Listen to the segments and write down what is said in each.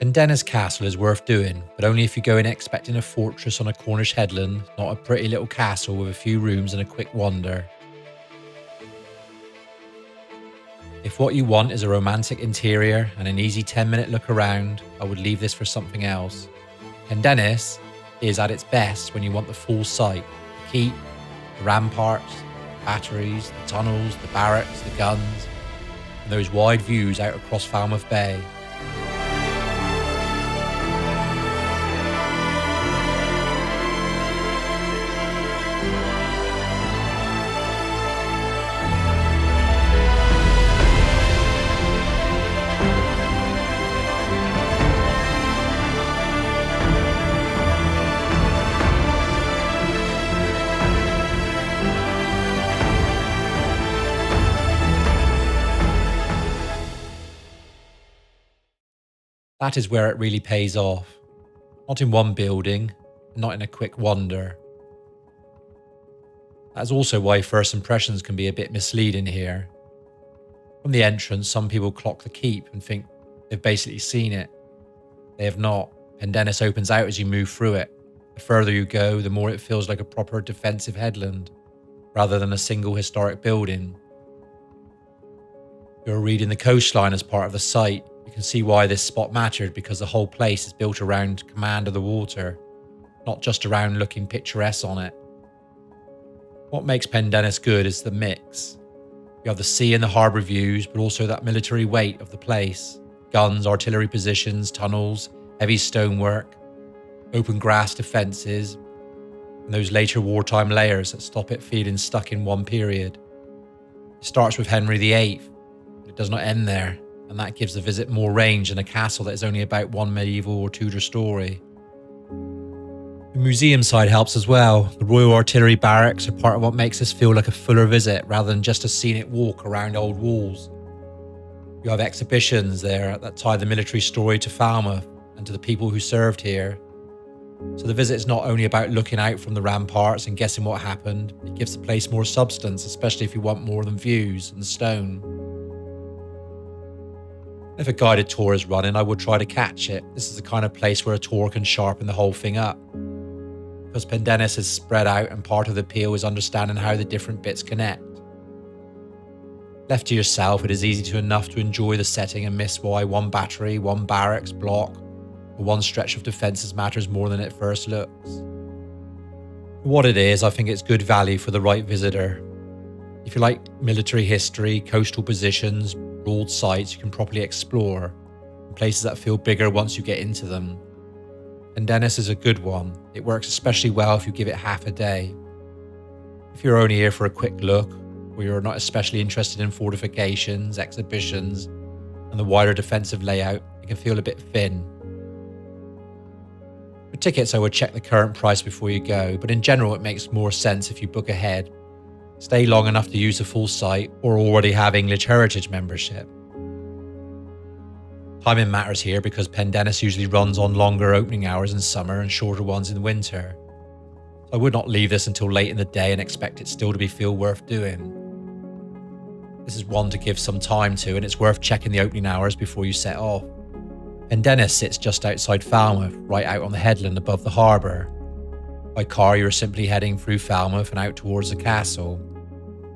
Pendennis Castle is worth doing, but only if you go in expecting a fortress on a Cornish headland, not a pretty little castle with a few rooms and a quick wander. If what you want is a romantic interior and an easy 10-minute look around, I would leave this for something else. Pendennis is at its best when you want the full sight: the keep, the ramparts, the batteries, the tunnels, the barracks, the guns, and those wide views out across Falmouth Bay. That is where it really pays off. Not in one building, not in a quick wander. That's also why first impressions can be a bit misleading here. From the entrance, some people clock the keep and think they've basically seen it. They have not. Pendennis opens out as you move through it. The further you go, the more it feels like a proper defensive headland, rather than a single historic building. You're reading the coastline as part of the site. You can see why this spot mattered, because the whole place is built around command of the water, not just around looking picturesque on it. What makes Pendennis good is the mix. You have the sea and the harbour views, but also that military weight of the place. Guns, artillery positions, tunnels, heavy stonework, open grass defences, and those later wartime layers that stop it feeling stuck in one period. It starts with Henry VIII, but it does not end there, and that gives the visit more range than a castle that is only about one medieval or Tudor story. The museum side helps as well. The Royal Artillery Barracks are part of what makes this feel like a fuller visit rather than just a scenic walk around old walls. You have exhibitions there that tie the military story to Falmouth and to the people who served here. So the visit is not only about looking out from the ramparts and guessing what happened, it gives the place more substance, especially if you want more than views and stone. If a guided tour is running, I would try to catch it. This is the kind of place where a tour can sharpen the whole thing up. Because Pendennis is spread out, and part of the appeal is understanding how the different bits connect. Left to yourself, it is easy enough to enjoy the setting and miss why one battery, one barracks, block, or one stretch of defences matters more than it first looks. For what it is, I think it's good value for the right visitor. If you like military history, coastal positions, broad sites you can properly explore, and places that feel bigger once you get into them. Pendennis is a good one. It works especially well if you give it half a day. If you're only here for a quick look, or you're not especially interested in fortifications, exhibitions, and the wider defensive layout, it can feel a bit thin. For tickets, I would check the current price before you go, but in general it makes more sense if you book ahead. Stay long enough to use the full site, or already have English Heritage membership. Timing matters here because Pendennis usually runs on longer opening hours in summer and shorter ones in winter. So I would not leave this until late in the day and expect it still to feel worth doing. This is one to give some time to, and it's worth checking the opening hours before you set off. Pendennis sits just outside Falmouth, right out on the headland above the harbour. By car, you're simply heading through Falmouth and out towards the castle.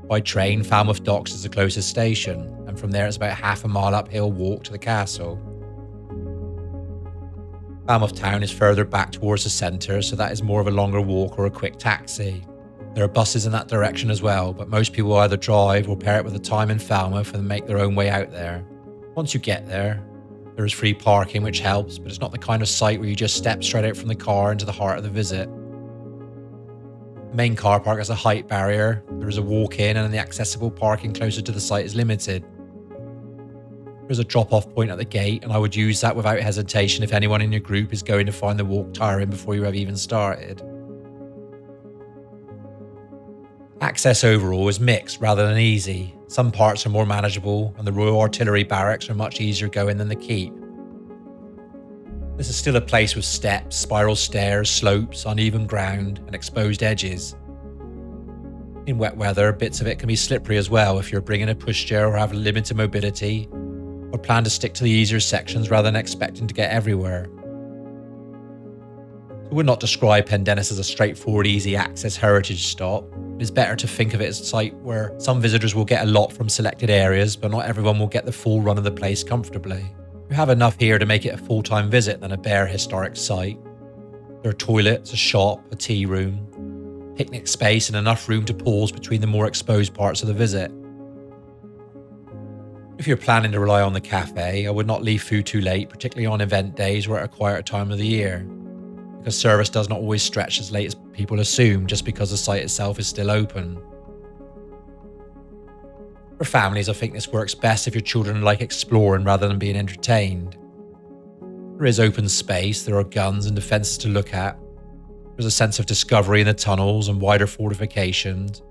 By train, Falmouth Docks is the closest station, and from there it's about half a mile uphill walk to the castle. Falmouth town is further back towards the centre, so that is more of a longer walk or a quick taxi. There are buses in that direction as well, but most people either drive or pair it with a time in Falmouth and make their own way out there. Once you get there, there is free parking, which helps, but it's not the kind of site where you just step straight out from the car into the heart of the visit. The main car park has a height barrier, there is a walk-in, and the accessible parking closer to the site is limited. There's a drop-off point at the gate, and I would use that without hesitation if anyone in your group is going to find the walk tiring before you have even started. Access overall is mixed rather than easy. Some parts are more manageable, and the Royal Artillery Barracks are much easier going than the keep. This is still a place with steps, spiral stairs, slopes, uneven ground, and exposed edges. In wet weather, bits of it can be slippery as well if you're bringing a pushchair or have limited mobility, I'd plan to stick to the easier sections rather than expecting to get everywhere. I would not describe Pendennis as a straightforward, easy access heritage stop. It is better to think of it as a site where some visitors will get a lot from selected areas, but not everyone will get the full run of the place comfortably. You have enough here to make it a full-time visit than a bare historic site. There are toilets, a shop, a tea room, picnic space, and enough room to pause between the more exposed parts of the visit. If you're planning to rely on the cafe, I would not leave food too late, particularly on event days or at a quieter time of the year, because service does not always stretch as late as people assume just because the site itself is still open. For families, I think this works best if your children like exploring rather than being entertained. There is open space, there are guns and defences to look at. There's a sense of discovery in the tunnels and wider fortifications.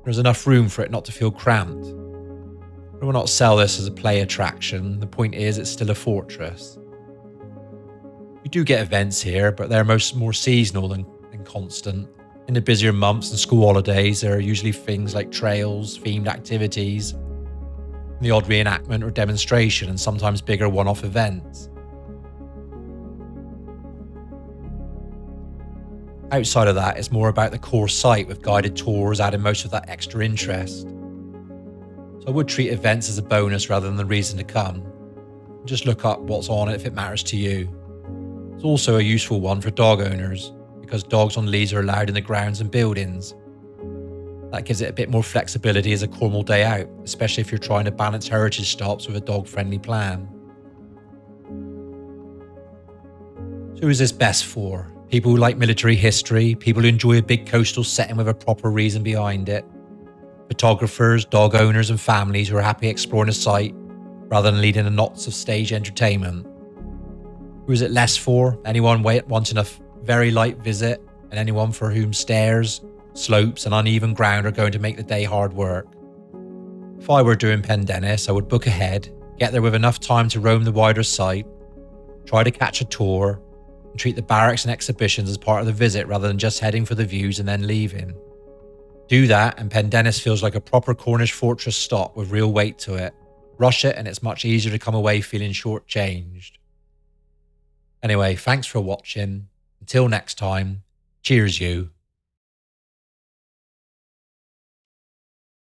There's enough room for it not to feel cramped. I will not sell this as a play attraction. The point is, it's still a fortress. We do get events here, but they're more seasonal than constant. In the busier months and school holidays, there are usually things like trails, themed activities, the odd reenactment or demonstration, and sometimes bigger one-off events. Outside of that, it's more about the core site with guided tours adding most of that extra interest. I would treat events as a bonus rather than the reason to come. Just look up what's on it if it matters to you. It's also a useful one for dog owners, because dogs on leads are allowed in the grounds and buildings. That gives it a bit more flexibility as a Cornwall day out, especially if you're trying to balance heritage stops with a dog-friendly plan. So who is this best for? People who like military history, people who enjoy a big coastal setting with a proper reason behind it, photographers, dog owners and families who are happy exploring a site rather than leading the knots of stage entertainment. Who is it less for? Anyone wanting a very light visit, and anyone for whom stairs, slopes and uneven ground are going to make the day hard work. If I were doing Pendennis, I would book ahead, get there with enough time to roam the wider site, try to catch a tour, and treat the barracks and exhibitions as part of the visit rather than just heading for the views and then leaving. Do that and Pendennis feels like a proper Cornish fortress stop with real weight to it. Rush it and it's much easier to come away feeling shortchanged. Anyway, thanks for watching. Until next time, cheers you.